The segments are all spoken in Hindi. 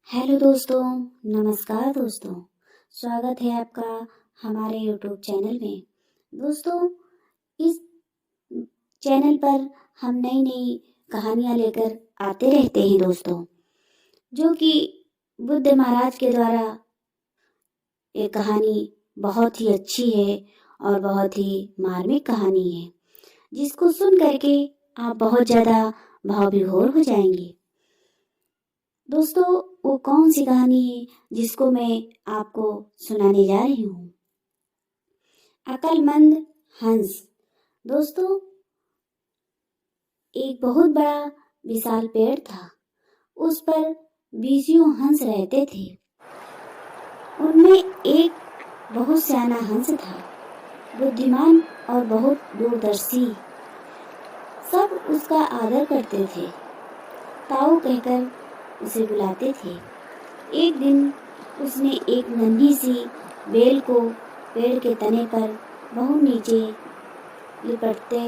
हेलो दोस्तों, नमस्कार दोस्तों। स्वागत है आपका हमारे यूट्यूब चैनल में। दोस्तों, इस चैनल पर हम नई नई कहानियाँ लेकर आते रहते हैं दोस्तों, जो कि बुद्ध महाराज के द्वारा ये कहानी बहुत ही अच्छी है और बहुत ही मार्मिक कहानी है, जिसको सुन करके आप बहुत ज़्यादा भाव-विभोर हो जाएंगे। दोस्तों, वो कौन सी कहानी है जिसको मैं आपको सुनाने जा रही हूँ? अक्लमंद हंस। दोस्तों, एक बहुत बड़ा विशाल पेड़ था। उस पर 20 हंस रहते थे। उनमें एक बहुत सियाना हंस था, बुद्धिमान और बहुत दूरदर्शी। सब उसका आदर करते थे, ताऊ कहकर उसे बुलाते थे। एक दिन उसने एक नन्ही सी बेल को पेड़ के तने पर बहुत नीचे लिपटते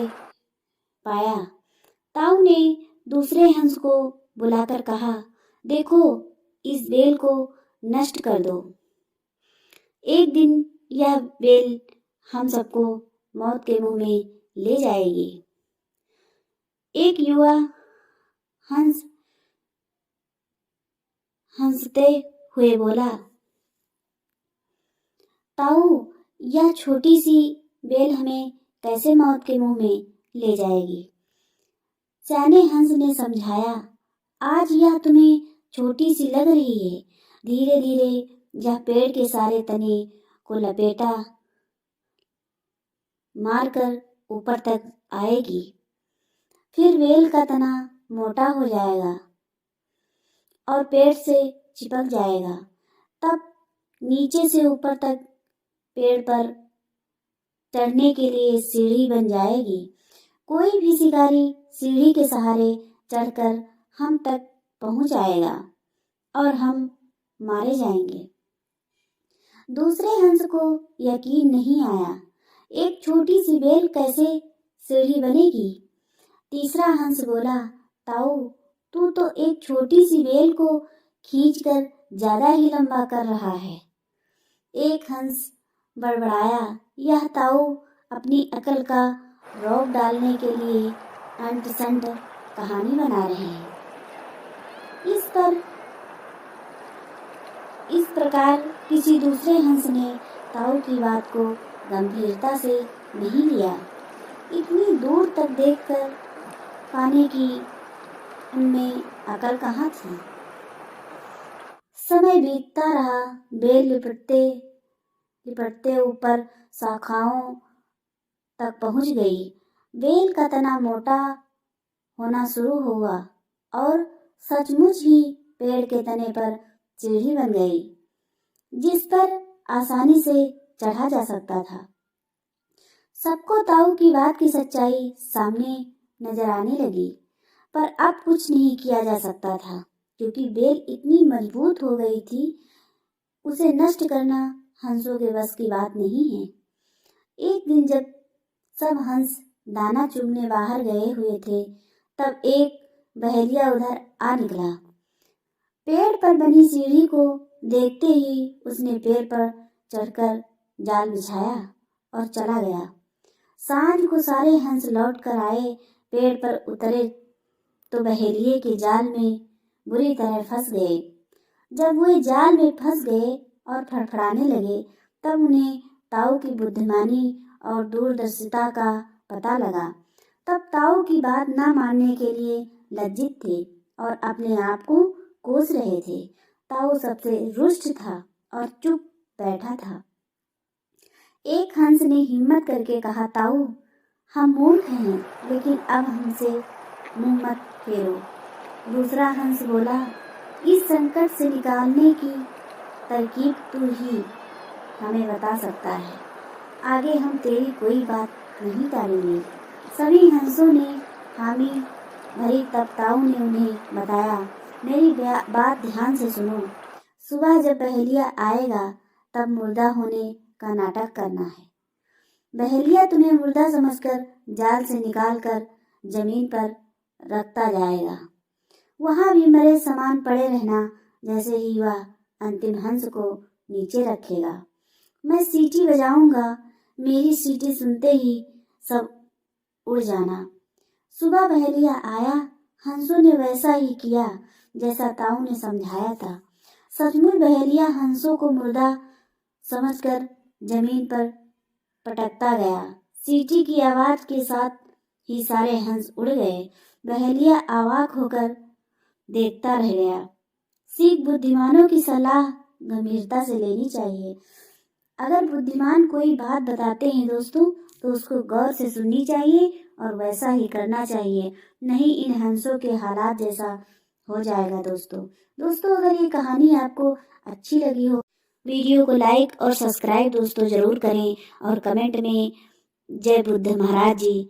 पाया। ताऊ ने दूसरे हंस को बुलाकर कहा, देखो, इस बेल को नष्ट कर दो। एक दिन यह बेल हम सबको मौत के मुंह में ले जाएगी। एक युवा हंस हंसते हुए बोला, ताऊ, यह छोटी सी बेल हमें कैसे मौत के मुंह में ले जाएगी? सियाने हंस ने समझाया, आज यह तुम्हें छोटी सी लग रही है, धीरे धीरे यह पेड़ के सारे तने को लपेटा मारकर ऊपर तक आएगी। फिर बेल का तना मोटा हो जाएगा और पेड़ से चिपक जाएगा। तब नीचे से ऊपर तक पेड़ पर चढ़ने के लिए सीढ़ी बन जाएगी। कोई भी शिकारी सीढ़ी के सहारे चढ़कर हम तक पहुंच आएगा और हम मारे जाएंगे। दूसरे हंस को यकीन नहीं आया, एक छोटी सी बेल कैसे सीढ़ी बनेगी? तीसरा हंस बोला, ताऊ, तू तो एक छोटी सी बेल को खींचकर ज्यादा ही लंबा कर रहा है। एक हंस बड़बड़ाया, यह ताऊ अपनी अकल का रौब डालने के लिए अंट संट कहानी बना रहे हैं। इस प्रकार किसी दूसरे हंस ने ताऊ की बात को गंभीरता से नहीं लिया। इतनी दूर तक देखकर पाने की उनमें अकल कहाँ थी। समय बीतता रहा, बेल लिपटते ऊपर शाखाओं तक पहुंच गई। बेल का तना मोटा होना शुरू हुआ और सचमुच ही पेड़ के तने पर सीढ़ी बन गई, जिस पर आसानी से चढ़ा जा सकता था। सबको ताऊ की बात की सच्चाई सामने नजर आने लगी, पर अब कुछ नहीं किया जा सकता था, क्योंकि बेल इतनी मजबूत हो गई थी। उसे नष्ट करना हंसों के बस की बात नहीं है। एक दिन जब सब हंस दाना चुगने बाहर गए हुए थे, तब एक बहेलिया उधर आ निकला। पेड़ पर बनी सीढ़ी को देखते ही उसने पेड़ पर चढ़कर जाल बिछाया और चला गया। सांझ को सारे हंस लौट कर आए। पेड़ पर उतरे तो बहेलिये के जाल में बुरी तरह फंस गए। जब वे जाल में फंस गए और फड़फड़ाने लगे, तब उन्हें ताऊ की बुद्धिमानी और दूरदर्शिता का पता लगा। तब ताऊ की बात ना मानने के लिए लज्जित थे और अपने आप को कोस रहे थे। ताऊ सबसे रुष्ट था और चुप बैठा था। एक हंस ने हिम्मत करके कहा, ताऊ, हम मूर्ख हैं, लेकिन अब हमसे मुंह मत फेरो। दूसरा हंस बोला, इस संकट से निकालने की तरकीब तू ही हमें बता सकता है। आगे हम तेरी कोई बात नहीं टालेंगे। सभी हंसों ने हामी भरी। तब ताऊ ने उन्हें बताया, मेरी बात ध्यान से सुनो। सुबह जब बहेलिया आएगा, तब मुर्दा होने का नाटक करना है। बहेलिया तुम्हें मुर्दा समझकर जाल से निकालकर जमीन पर रखता जाएगा। वहां भी मरे समान पड़े रहना। जैसे ही वह अंतिम हंस को नीचे रखेगा। मैं सीटी बजाऊंगा, मेरी सीटी सुनते ही सब उड़ जाना। सुबह बहेलिया आया, हंसों ने वैसा ही किया जैसा ताऊ ने समझाया था। सचमुच बहेलिया हंसों को मुर्दा समझकर जमीन पर पटकता गया। सीटी की आवाज के साथ ही सारे हंस उड़ गए। बहेलिया अवाक होकर देखता रह गया। सीख बुद्धिमानों की सलाह गंभीरता से लेनी चाहिए। अगर बुद्धिमान कोई बात बताते हैं दोस्तों, तो उसको गौर से सुननी चाहिए और वैसा ही करना चाहिए, नहीं इन हंसों के हालात जैसा हो जाएगा दोस्तों अगर ये कहानी आपको अच्छी लगी हो, वीडियो को लाइक और सब्सक्राइब दोस्तों जरूर करें और कमेंट में जय बुद्ध महाराज जी